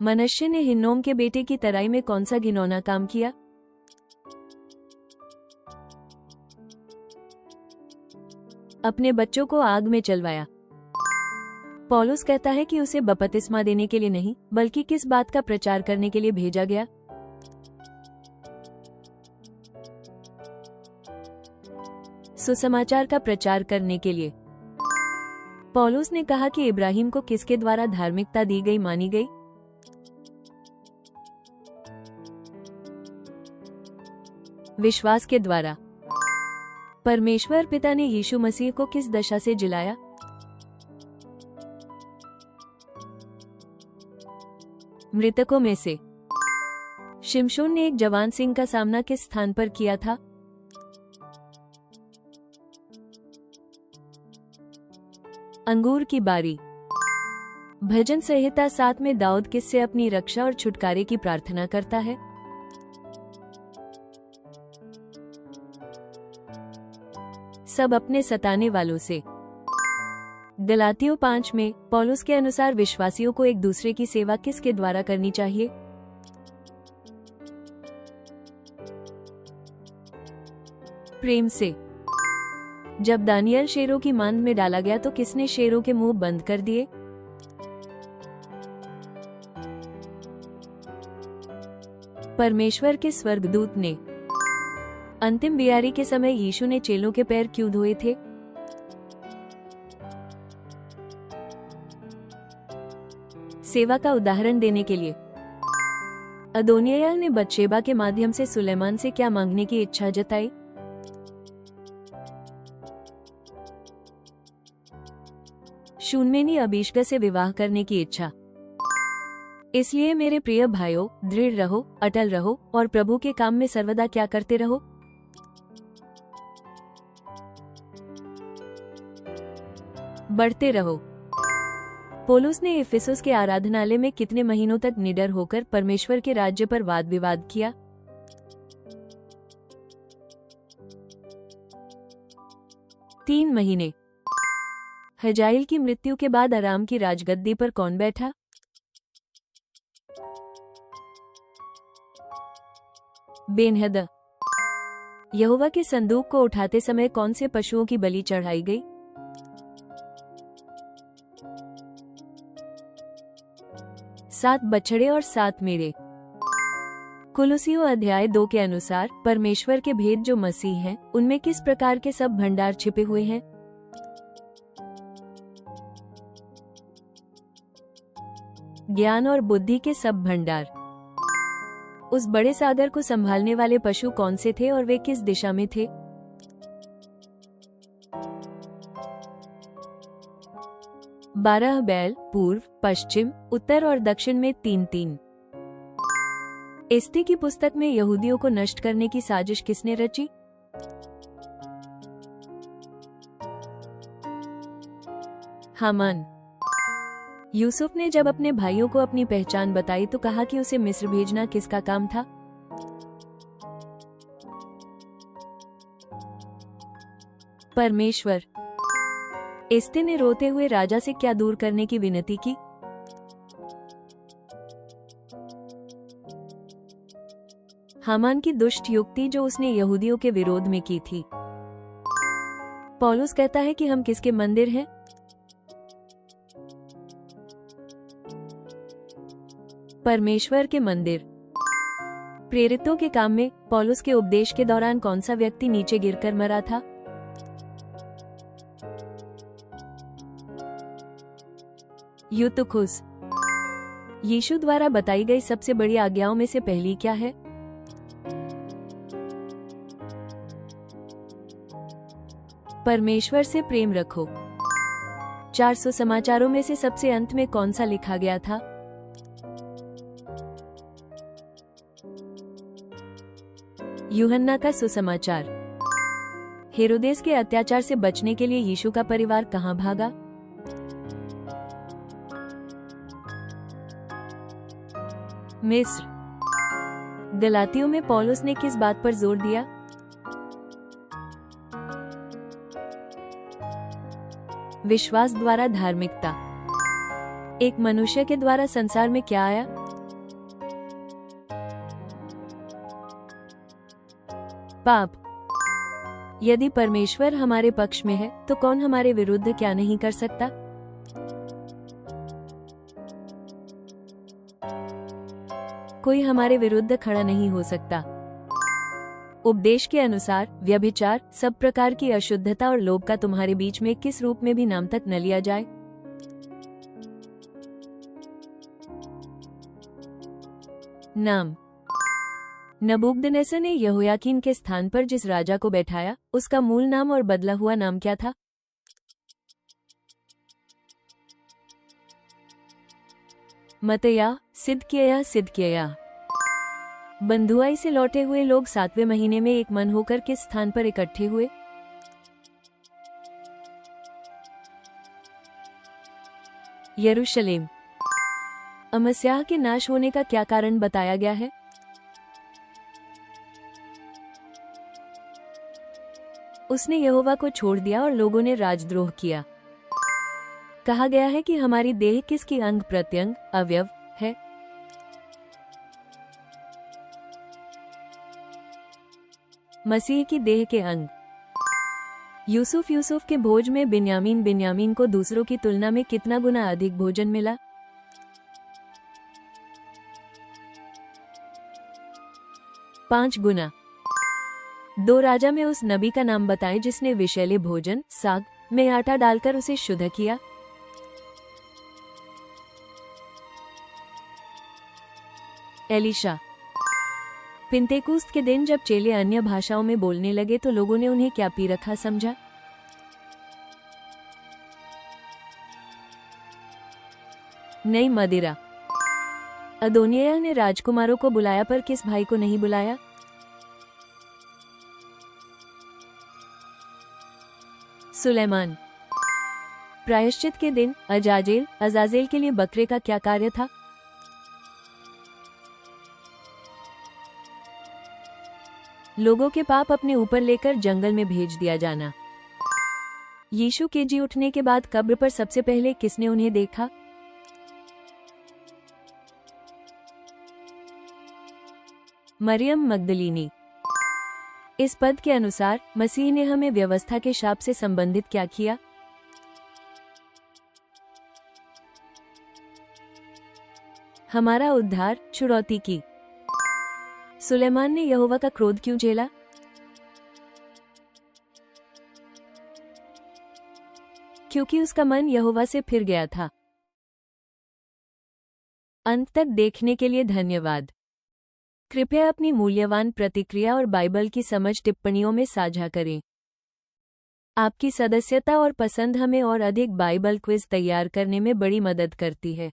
मनुष्य ने हिन्नोम के बेटे की तराई में कौन सा घिनौना काम किया? अपने बच्चों को आग में चलवाया। पौलुस कहता है कि उसे बपतिस्मा देने के लिए नहीं, बल्कि किस बात का प्रचार करने के लिए भेजा गया? सुसमाचार का प्रचार करने के लिए। पौलुस ने कहा कि इब्राहिम को किसके द्वारा धार्मिकता दी गई मानी गई? विश्वास के द्वारा। परमेश्वर पिता ने यीशु मसीह को किस दशा से जिलाया? मृतकों में से। शिमशोन ने एक जवान सिंह का सामना किस स्थान पर किया था? अंगूर की बारी। भजन संहिता 7 में दाऊद किससे अपनी रक्षा और छुटकारे की प्रार्थना करता है? सब अपने सताने वालों से। गलातियों 5 में पौलुस के अनुसार विश्वासियों को एक दूसरे की सेवा किसके द्वारा करनी चाहिए? प्रेम से। जब दानियल शेरों की मांद में डाला गया तो किसने शेरों के मुंह बंद कर दिए? परमेश्वर के स्वर्गदूत ने। अंतिम बियारी के समय यीशु ने चेलों के पैर क्यों धोए थे? सेवा का उदाहरण देने के लिए। अदोनिय्याह ने बतशेबा के माध्यम से सुलेमान से क्या मांगने की इच्छा जताई? शून्मेनी अबीशगा से विवाह करने की इच्छा। इसलिए मेरे प्रिय भाइयों, दृढ़ रहो, अटल रहो और प्रभु के काम में सर्वदा क्या करते रहो? बढ़ते रहो। पौलुस ने इफिसुस के आराधनालय में कितने महीनों तक निडर होकर परमेश्वर के राज्य पर वाद विवाद किया? 3 महीने। हजाइल की मृत्यु के बाद अराम की राजगद्दी पर कौन बैठा? बेन्हदद। यहोवा के संदूक को उठाते समय कौन से पशुओं की बलि चढ़ाई गई? 7 बछड़े और 7 मेढ़े। कुलुसियों अध्याय 2 के अनुसार परमेश्वर के भेद जो मसीह हैं, उनमें किस प्रकार के सब भंडार छिपे हुए हैं? ज्ञान और बुद्धि के सब भंडार। उस बड़े सागर को संभालने वाले पशु कौन से थे और वे किस दिशा में थे? 12 बैल, पूर्व, पश्चिम, उत्तर और दक्षिण में 3-3। एस्ते की पुस्तक में यहूदियों को नष्ट करने की साजिश किसने रची? हामान। यूसुफ ने जब अपने भाइयों को अपनी पहचान बताई तो कहा कि उसे मिस्र भेजना किसका काम था? परमेश्वर। एस्ते ने रोते हुए राजा से क्या दूर करने की विनती की? हामान की दुष्ट युक्ति जो उसने यहूदियों के विरोध में की थी। पौलुस कहता है कि हम किसके मंदिर हैं? परमेश्वर के मंदिर। प्रेरितों के काम में पौलुस के उपदेश के दौरान कौन सा व्यक्ति नीचे गिरकर मरा था? यूतुखुस। यीशु द्वारा बताई गई सबसे बड़ी आज्ञाओं में से पहली क्या है? परमेश्वर से प्रेम रखो। 400 समाचारों में से सबसे अंत में कौन सा लिखा गया था? यूहन्ना का सुसमाचार। हेरोदेस के अत्याचार से बचने के लिए यीशु का परिवार कहां भागा? मिस्र। गलातियों में पौलुस ने किस बात पर जोर दिया? विश्वास द्वारा धार्मिकता। एक मनुष्य के द्वारा संसार में क्या आया? पाप। यदि परमेश्वर हमारे पक्ष में है तो कौन हमारे विरुद्ध क्या नहीं कर सकता। कोई हमारे विरुद्ध खड़ा नहीं हो सकता। उपदेश के अनुसार व्यभिचार, सब प्रकार की अशुद्धता और लोभ का तुम्हारे बीच में किस रूप में भी नाम तक न लिया जाए। नाम। नबूकदनेस्सर ने यहोयाकीन के स्थान पर जिस राजा को बैठाया, उसका मूल नाम और बदला हुआ नाम क्या था। मतया, सिदकिय्याह। बंधुआई से लौटे हुए लोग 7वें महीने में एक मन होकर किस स्थान पर इकट्ठे हुए। यरूशलेम। अमस्याह के नाश होने का क्या कारण बताया गया है। उसने यहोवा को छोड़ दिया और लोगों ने राजद्रोह किया। कहा गया है कि हमारी देह किसकी अंग प्रत्यंग अवयव है। मसीह की देह के अंग। यूसुफ के भोज में बिन्यामीन को दूसरों की तुलना में कितना गुना अधिक भोजन मिला। 5 गुना। 2 राजा में उस नबी का नाम बताएं जिसने विषैले भोजन साग में आटा डालकर उसे शुद्ध किया। एलीशा। पिन्तेकुस्त के दिन जब चेले अन्य भाषाओं में बोलने लगे तो लोगों ने उन्हें क्या पी रखा समझा। नई मदिरा। अदोनिय्याह ने राजकुमारों को बुलाया पर किस भाई को नहीं बुलाया। सुलेमान। प्रायश्चित के दिन अजाजेल के लिए बकरे का क्या कार्य था। लोगों के पाप अपने ऊपर लेकर जंगल में भेज दिया जाना। यीशु के जी उठने के बाद कब्र पर सबसे पहले किसने उन्हें देखा। मरियम मगदलीनी। इस पद के अनुसार मसीह ने हमें व्यवस्था के शाप से संबंधित क्या किया। हमारा उद्धार छुड़ौती की। सुलेमान ने यहोवा का क्रोध क्यों झेला। क्योंकि उसका मन यहोवा से फिर गया था। अंत तक देखने के लिए धन्यवाद। कृपया अपनी मूल्यवान प्रतिक्रिया और बाइबल की समझ टिप्पणियों में साझा करें। आपकी सदस्यता और पसंद हमें और अधिक बाइबल क्विज तैयार करने में बड़ी मदद करती है।